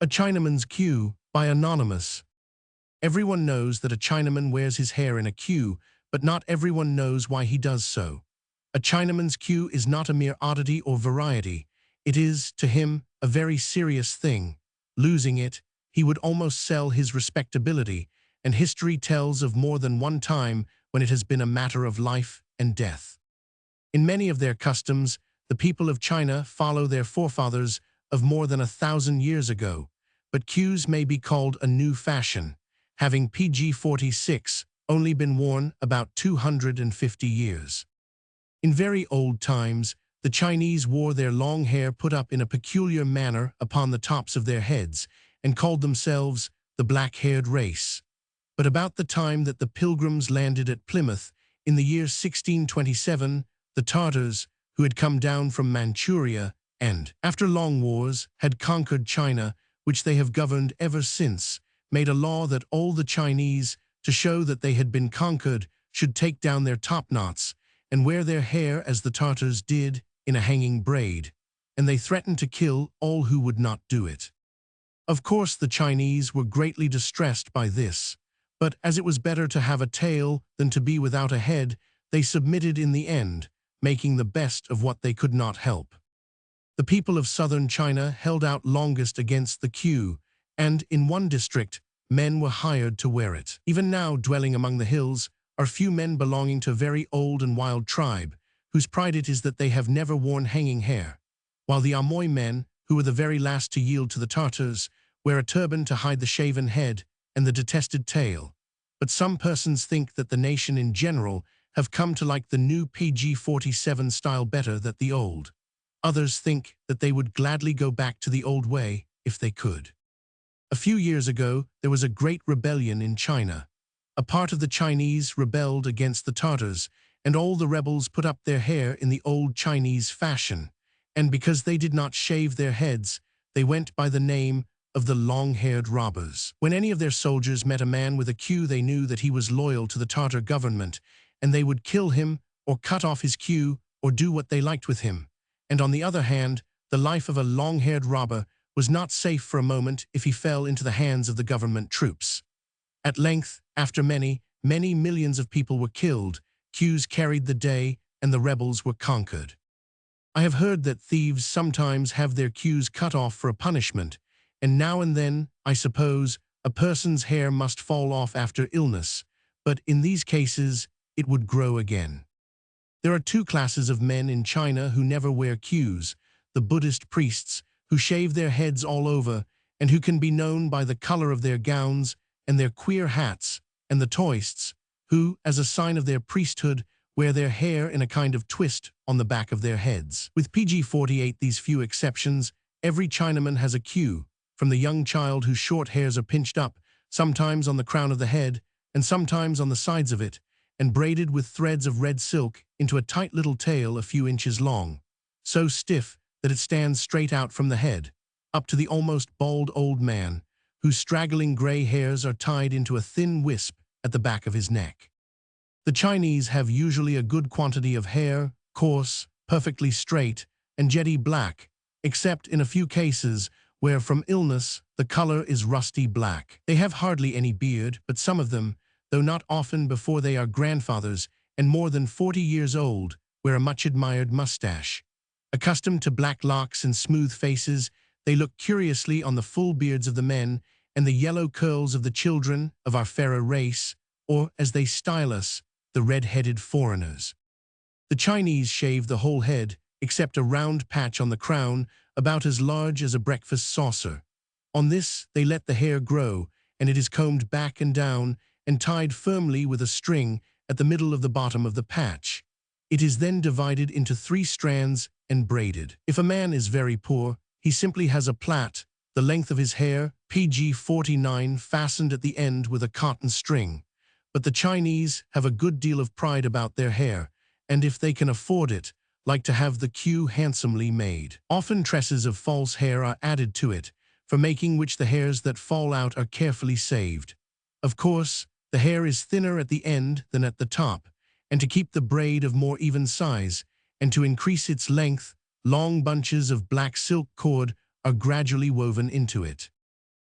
A Chinaman's queue by Anonymous. Everyone knows that a Chinaman wears his hair in a queue, but not everyone knows why he does so. A Chinaman's queue is not a mere oddity or variety. It is, to him, a very serious thing. Losing it, he would almost sell his respectability, and history tells of more than one time when it has been a matter of life and death. In many of their customs, the people of China follow their forefathers of more than 1,000 years ago, but queues may be called a new fashion, having PG-46 only been worn about 250 years. In very old times, the Chinese wore their long hair put up in a peculiar manner upon the tops of their heads and called themselves the black-haired race. But about the time that the Pilgrims landed at Plymouth in the year 1627, the Tartars, who had come down from Manchuria and, after long wars, had conquered China, which they have governed ever since, made a law that all the Chinese, to show that they had been conquered, should take down their topknots and wear their hair as the Tartars did, in a hanging braid, and they threatened to kill all who would not do it. Of course, the Chinese were greatly distressed by this, but as it was better to have a tail than to be without a head, they submitted in the end, making the best of what they could not help. The people of southern China held out longest against the queue, and in one district, men were hired to wear it. Even now, dwelling among the hills, are few men belonging to a very old and wild tribe, whose pride it is that they have never worn hanging hair, while the Amoy men, who were the very last to yield to the Tartars, wear a turban to hide the shaven head and the detested tail. But some persons think that the nation in general have come to like the new PG-47 style better than the old. Others think that they would gladly go back to the old way if they could. A few years ago, there was a great rebellion in China. A part of the Chinese rebelled against the Tartars, and all the rebels put up their hair in the old Chinese fashion, and because they did not shave their heads, they went by the name of the long-haired robbers. When any of their soldiers met a man with a queue, they knew that he was loyal to the Tartar government, and they would kill him or cut off his queue or do what they liked with him. And on the other hand, the life of a long-haired robber was not safe for a moment if he fell into the hands of the government troops. At length, after many, many millions of people were killed, queues carried the day and the rebels were conquered. I have heard that thieves sometimes have their queues cut off for a punishment, and now and then, I suppose, a person's hair must fall off after illness, but in these cases, it would grow again. There are two classes of men in China who never wear queues: the Buddhist priests, who shave their heads all over and who can be known by the color of their gowns and their queer hats, and the Taoists, who, as a sign of their priesthood, wear their hair in a kind of twist on the back of their heads. With PG-48 these few exceptions, every Chinaman has a queue, from the young child whose short hairs are pinched up, sometimes on the crown of the head and sometimes on the sides of it, and braided with threads of red silk into a tight little tail a few inches long, so stiff that it stands straight out from the head, up to the almost bald old man, whose straggling gray hairs are tied into a thin wisp at the back of his neck. The Chinese have usually a good quantity of hair, coarse, perfectly straight, and jetty black, except in a few cases where from illness the color is rusty black. They have hardly any beard, but some of them, though not often before they are grandfathers and more than 40 years old, wear a much-admired mustache. Accustomed to black locks and smooth faces, they look curiously on the full beards of the men and the yellow curls of the children of our fairer race, or, as they style us, the red-headed foreigners. The Chinese shave the whole head, except a round patch on the crown about as large as a breakfast saucer. On this, they let the hair grow, and it is combed back and down and tied firmly with a string at the middle of the bottom of the patch. It is then divided into 3 strands and braided. If a man is very poor, he simply has a plait, the length of his hair, PG-49, fastened at the end with a cotton string. But the Chinese have a good deal of pride about their hair, and if they can afford it, like to have the queue handsomely made. Often tresses of false hair are added to it, for making which the hairs that fall out are carefully saved. Of course, the hair is thinner at the end than at the top, and to keep the braid of more even size, and to increase its length, long bunches of black silk cord are gradually woven into it.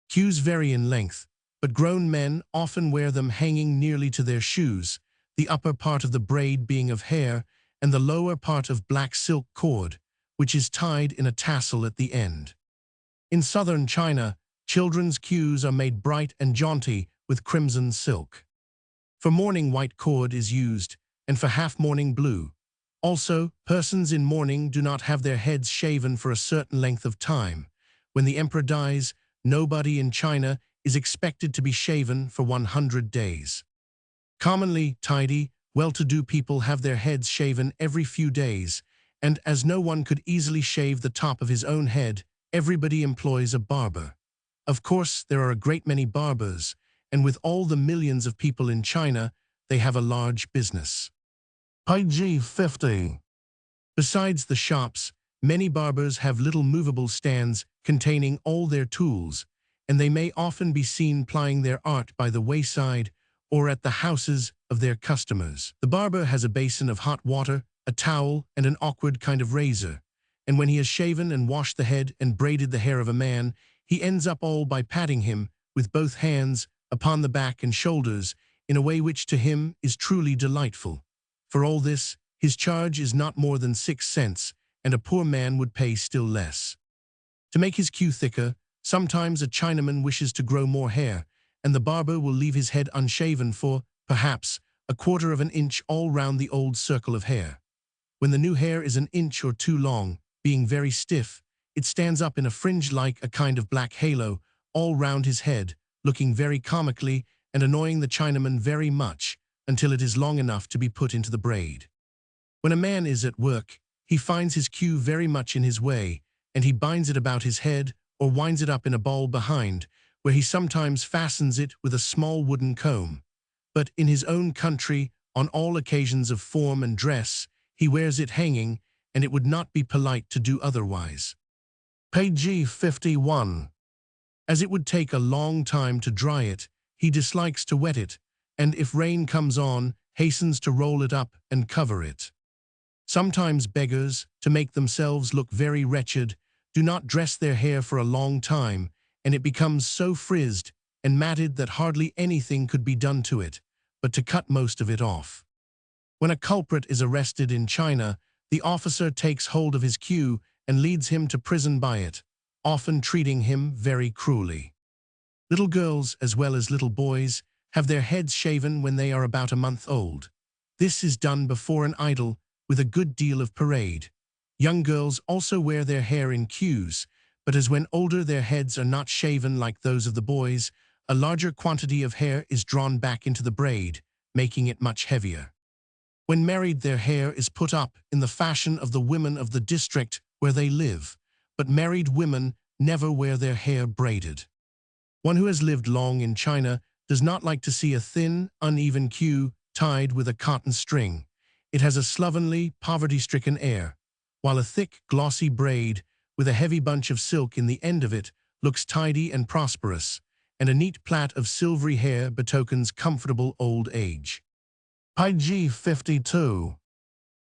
Queues vary in length, but grown men often wear them hanging nearly to their shoes, the upper part of the braid being of hair and the lower part of black silk cord, which is tied in a tassel at the end. In southern China, children's queues are made bright and jaunty with crimson silk. For mourning, white cord is used, and for half-mourning, blue. Also, persons in mourning do not have their heads shaven for a certain length of time. When the emperor dies, nobody in China is expected to be shaven for 100 days. Commonly, tidy, well-to-do people have their heads shaven every few days, and as no one could easily shave the top of his own head, everybody employs a barber. Of course, there are a great many barbers, and with all the millions of people in China, they have a large business. Page 50. Besides the shops, many barbers have little movable stands containing all their tools, and they may often be seen plying their art by the wayside or at the houses of their customers. The barber has a basin of hot water, a towel, and an awkward kind of razor, and when he has shaven and washed the head and braided the hair of a man, he ends up all by patting him with both hands upon the back and shoulders in a way which to him is truly delightful. For all this, his charge is not more than 6 cents, and a poor man would pay still less. To make his queue thicker, sometimes a Chinaman wishes to grow more hair, and the barber will leave his head unshaven for, perhaps, a quarter of an inch all round the old circle of hair. When the new hair is an inch or two long, being very stiff, it stands up in a fringe like a kind of black halo all round his head, looking very comically and annoying the Chinaman very much, until it is long enough to be put into the braid. When a man is at work, he finds his queue very much in his way, and he binds it about his head or winds it up in a ball behind, where he sometimes fastens it with a small wooden comb. But in his own country, on all occasions of form and dress, he wears it hanging, and it would not be polite to do otherwise. Page 51. As it would take a long time to dry it, he dislikes to wet it, and if rain comes on, hastens to roll it up and cover it. Sometimes beggars, to make themselves look very wretched, do not dress their hair for a long time, and it becomes so frizzed and matted that hardly anything could be done to it, but to cut most of it off. When a culprit is arrested in China, the officer takes hold of his queue and leads him to prison by it, often treating him very cruelly. Little girls, as well as little boys, have their heads shaven when they are about a month old. This is done before an idol with a good deal of parade. Young girls also wear their hair in queues, but as when older their heads are not shaven like those of the boys, a larger quantity of hair is drawn back into the braid, making it much heavier. When married, their hair is put up in the fashion of the women of the district where they live, but married women never wear their hair braided. One who has lived long in China does not like to see a thin, uneven queue tied with a cotton string. It has a slovenly, poverty-stricken air, while a thick, glossy braid with a heavy bunch of silk in the end of it looks tidy and prosperous, and a neat plait of silvery hair betokens comfortable old age. Page 52.